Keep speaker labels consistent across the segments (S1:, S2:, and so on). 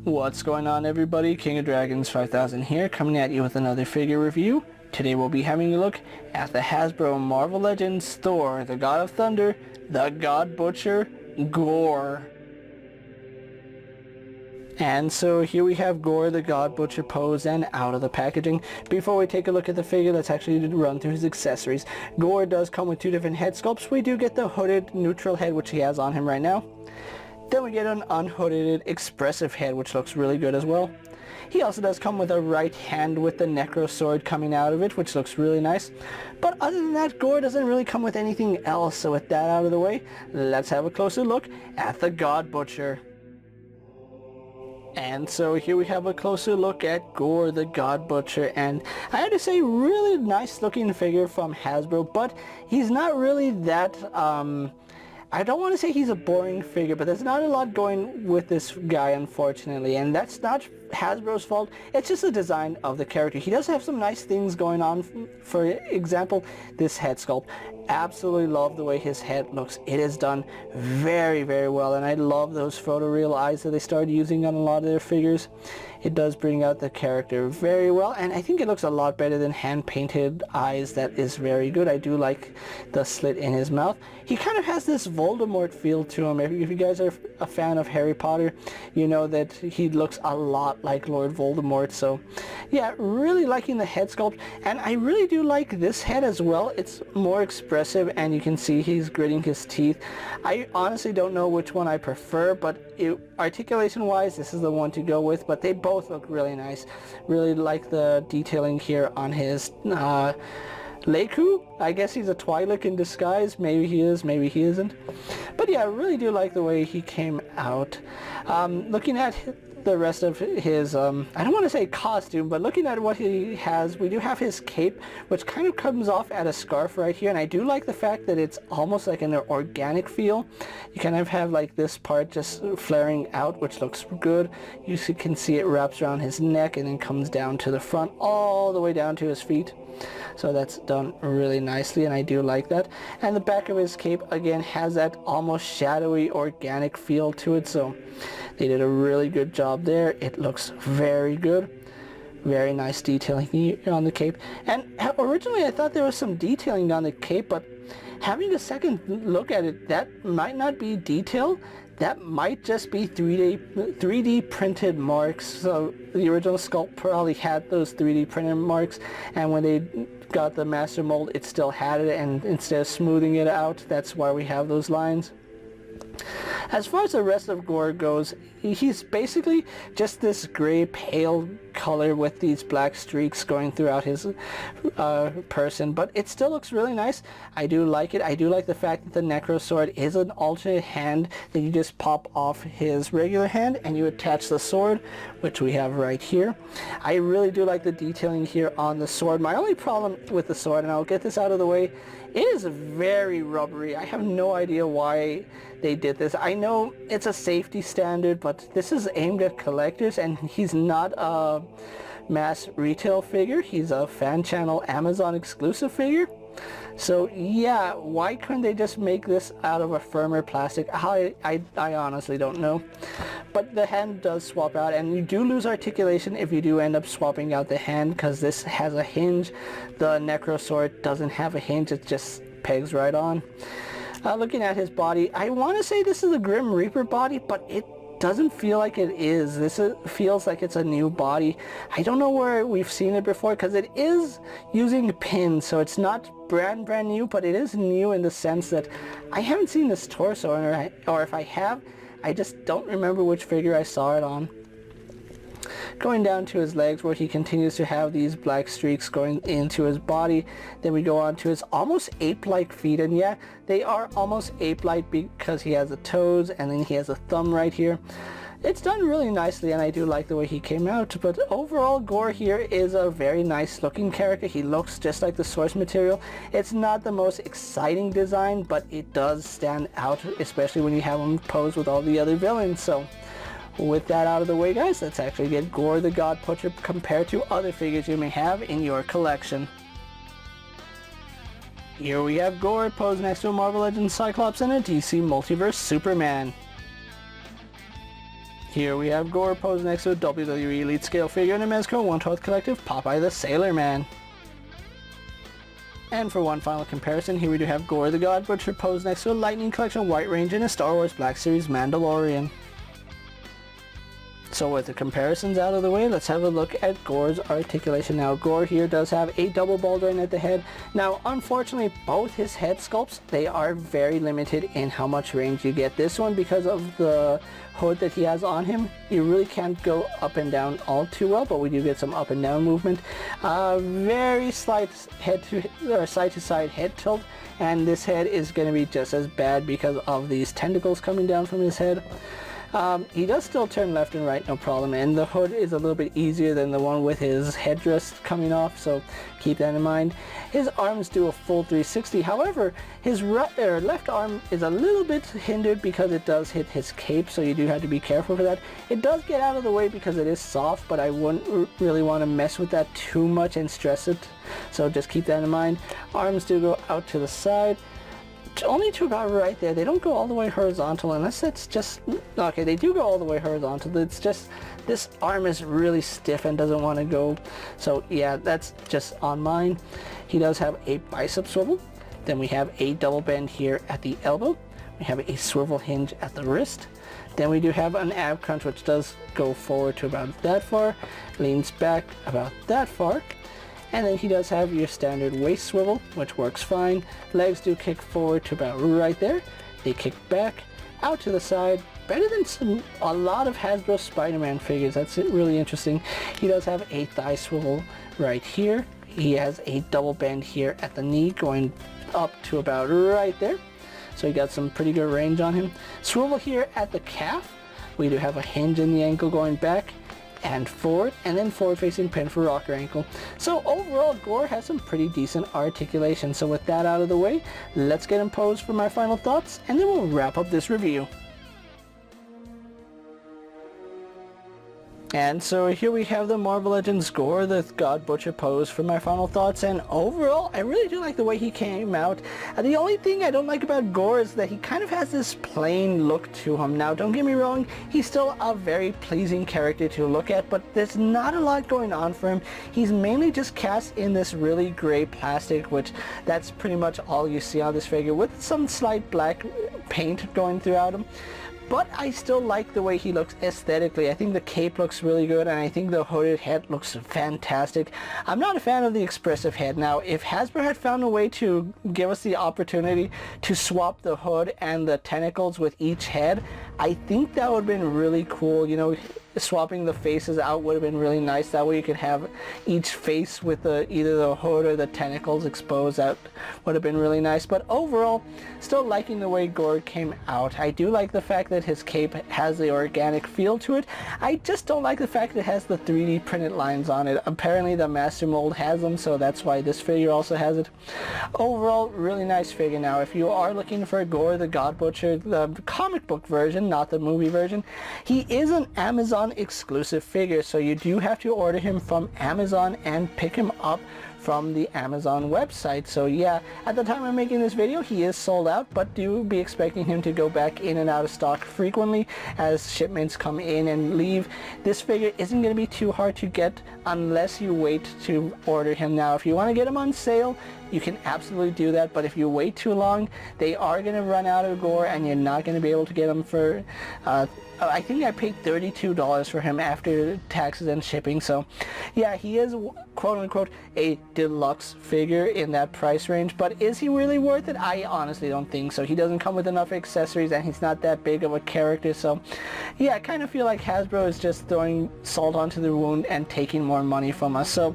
S1: What's going on, everybody? King of Dragons 5000 here, coming at you with another figure review. Today we'll be having a look at the Hasbro Marvel Legends Thor, the God of Thunder, the God Butcher, Gorr. And so here we have Gorr, the God Butcher, posed and out of the packaging. Before we take a look at the figure, let's actually run through his accessories. Gorr does come with two different head sculpts. We do get the hooded neutral head, which he has on him right now. Then we get an unhooded expressive head, which looks really good as well. He also does come with a right hand with the Necro Sword coming out of it, which looks really nice. But other than that, Gorr doesn't really come with anything else. So with that out of the way, let's have a closer look at the God Butcher. And so here we have a closer look at Gorr, the God Butcher, and I have to say, really nice looking figure from Hasbro, but he's not really that, I don't want to say he's a boring figure, but there's not a lot going with this guy, unfortunately, and that's not Hasbro's fault. It's just the design of the character. He does have some nice things going on. For example, this head sculpt. Absolutely love the way his head looks. It is done very, very well, and I love those photoreal eyes that they started using on a lot of their figures. It does bring out the character very well, and I think it looks a lot better than hand-painted eyes. That is very good. I do like the slit in his mouth. He kind of has this Voldemort feel to him. If you guys are a fan of Harry Potter, you know that he looks a lot like Lord Voldemort. So yeah, really liking the head sculpt, and I really do like this head as well. It's more expressive, and you can see he's gritting his teeth. I honestly don't know which one I prefer, but articulation wise, this is the one to go with, but they both look really nice. Really like the detailing here on his Leiku. I guess he's a Twi'lek in disguise. Maybe he is, maybe he isn't. But yeah, I really do like the way he came out. Looking at the rest of his, I don't want to say costume, but looking at what he has, we do have his cape, which kind of comes off at a scarf right here, and I do like the fact that it's almost like an organic feel. You kind of have like this part just flaring out, which looks good. You can see it wraps around his neck and then comes down to the front, all the way down to his feet. So that's done really nicely, and I do like that. And the back of his cape again has that almost shadowy organic feel to it, so they did a really good job there. It looks very good. Very nice detailing here on the cape. And originally I thought there was some detailing on the cape, but having a second look at it, that might not be detail. That might just be 3D printed marks. So the original sculpt probably had those 3D printed marks, and when they got the master mold, it still had it, and instead of smoothing it out, that's why we have those lines. As far as the rest of Gorr goes, he's basically just this gray pale color with these black streaks going throughout his person, but it still looks really nice. I do like it. I do like the fact that the Necro Sword is an alternate hand that you just pop off his regular hand and you attach the sword, which we have right here. I really do like the detailing here on the sword. My only problem with the sword, and I'll get this out of the way, it is very rubbery. I have no idea why they did this. I know it's a safety standard, but this is aimed at collectors, and he's not a mass retail figure. He's a fan channel Amazon exclusive figure. So yeah, why couldn't they just make this out of a firmer plastic? I honestly don't know. But the hand does swap out, and you do lose articulation if you do end up swapping out the hand, because this has a hinge. The Necro Sword doesn't have a hinge, it just pegs right on. Looking at his body, I want to say this is a Grim Reaper body, but it doesn't feel like it is. This feels like it's a new body. I don't know where we've seen it before, because it is using pins, so it's not brand new, but it is new in the sense that I haven't seen this torso, or if I have, I just don't remember which figure I saw it on. Going down to his legs, where he continues to have these black streaks going into his body. Then we go on to his almost ape-like feet, and yeah, they are almost ape-like because he has the toes and then he has a thumb right here. It's done really nicely, and I do like the way he came out. But overall, Gorr here is a very nice looking character. He looks just like the source material. It's not the most exciting design, but it does stand out, especially when you have him posed with all the other villains. So with that out of the way, guys, let's actually get Gorr the God Butcher compared to other figures you may have in your collection. Here we have Gorr posed next to a Marvel Legends Cyclops and a DC Multiverse Superman. Here we have Gorr posed next to a WWE Elite Scale figure in a Mezco 1/12 Collective Popeye the Sailor Man. And for one final comparison, here we do have Gorr the God Butcher posed next to a Lightning Collection White Range in a Star Wars Black Series Mandalorian. So with the comparisons out of the way, let's have a look at Gorr's articulation. Now Gorr here does have a double ball joint at the head. Now unfortunately both his head sculpts, they are very limited in how much range you get. This one, because of the hood that he has on him, you really can't go up and down all too well, but we do get some up and down movement. Very slight side to side head tilt, and this head is going to be just as bad because of these tentacles coming down from his head. He does still turn left and right, no problem, and the hood is a little bit easier than the one with his headdress coming off, so keep that in mind. His arms do a full 360, however, his left arm is a little bit hindered because it does hit his cape, so you do have to be careful for that. It does get out of the way because it is soft, but I wouldn't really want to mess with that too much and stress it, so just keep that in mind. Arms do go out to the side. Only to about right there. They don't go all the way horizontal unless it's just... Okay, they do go all the way horizontal. It's just this arm is really stiff and doesn't want to go. So yeah, that's just on mine. He does have a bicep swivel. Then we have a double bend here at the elbow. We have a swivel hinge at the wrist. Then we do have an ab crunch, which does go forward to about that far. Leans back about that far. And then he does have your standard waist swivel, which works fine. Legs do kick forward to about right there. They kick back, out to the side. Better than a lot of Hasbro Spider-Man figures. That's really interesting. He does have a thigh swivel right here. He has a double bend here at the knee going up to about right there. So you got some pretty good range on him. Swivel here at the calf. We do have a hinge in the ankle going back and forward, and then forward facing pin for rocker ankle. So overall, Gorr has some pretty decent articulation. So with that out of the way, let's get him posed for my final thoughts, and then we'll wrap up this review. And so here we have the Marvel Legends Gorr, the God Butcher pose for my final thoughts, and overall I really do like the way he came out. The only thing I don't like about Gorr is that he kind of has this plain look to him. Now don't get me wrong, he's still a very pleasing character to look at, but there's not a lot going on for him. He's mainly just cast in this really gray plastic, which that's pretty much all you see on this figure, with some slight black paint going throughout him. But I still like the way he looks aesthetically. I think the cape looks really good, and I think the hooded head looks fantastic. I'm not a fan of the expressive head. Now, if Hasbro had found a way to give us the opportunity to swap the hood and the tentacles with each head, I think that would have been really cool. You know, swapping the faces out would have been really nice. That way you could have each face with either the hood or the tentacles exposed. That would have been really nice. But overall, still liking the way Gorr came out. I do like the fact that his cape has the organic feel to it. I just don't like the fact that it has the 3D printed lines on it. Apparently the master mold has them, so that's why this figure also has it. Overall, really nice figure. Now, if you are looking for Gorr the God Butcher, the comic book version, not the movie version, he is an Amazon exclusive figure, so you do have to order him from Amazon and pick him up from the Amazon website. So yeah, at the time I'm making this video, he is sold out, but do be expecting him to go back in and out of stock frequently as shipments come in and leave. This figure isn't going to be too hard to get unless you wait to order him. Now, if you want to get him on sale, you can absolutely do that, but if you wait too long, they are going to run out of Gorr, and you're not going to be able to get him for I think I paid $32 for him after taxes and shipping. So yeah, he is quote-unquote a deluxe figure in that price range, but is he really worth it? I honestly don't think so. He doesn't come with enough accessories, and he's not that big of a character. So yeah, I kind of feel like Hasbro is just throwing salt onto the wound and taking more money from us. So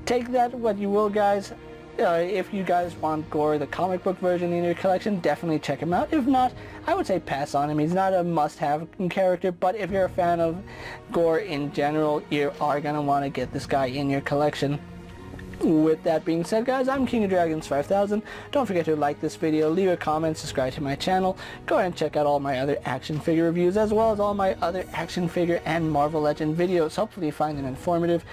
S1: take that what you will, guys. If you guys want Gorr, the comic book version in your collection, definitely check him out. If not, I would say pass on him. He's not a must-have character, but if you're a fan of Gorr in general, you are going to want to get this guy in your collection. With that being said, guys, I'm KingofDragons 5000. Don't forget to like this video, leave a comment, subscribe to my channel. Go ahead and check out all my other action figure reviews, as well as all my other action figure and Marvel Legend videos. Hopefully you find them informative.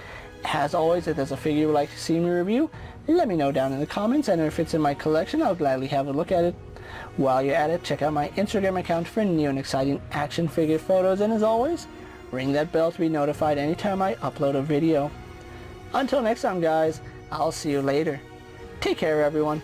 S1: As always, if there's a figure you would like to see me review, let me know down in the comments, and if it's in my collection, I'll gladly have a look at it. While you're at it, check out my Instagram account for new and exciting action figure photos, and as always, ring that bell to be notified anytime I upload a video. Until next time guys, I'll see you later. Take care everyone.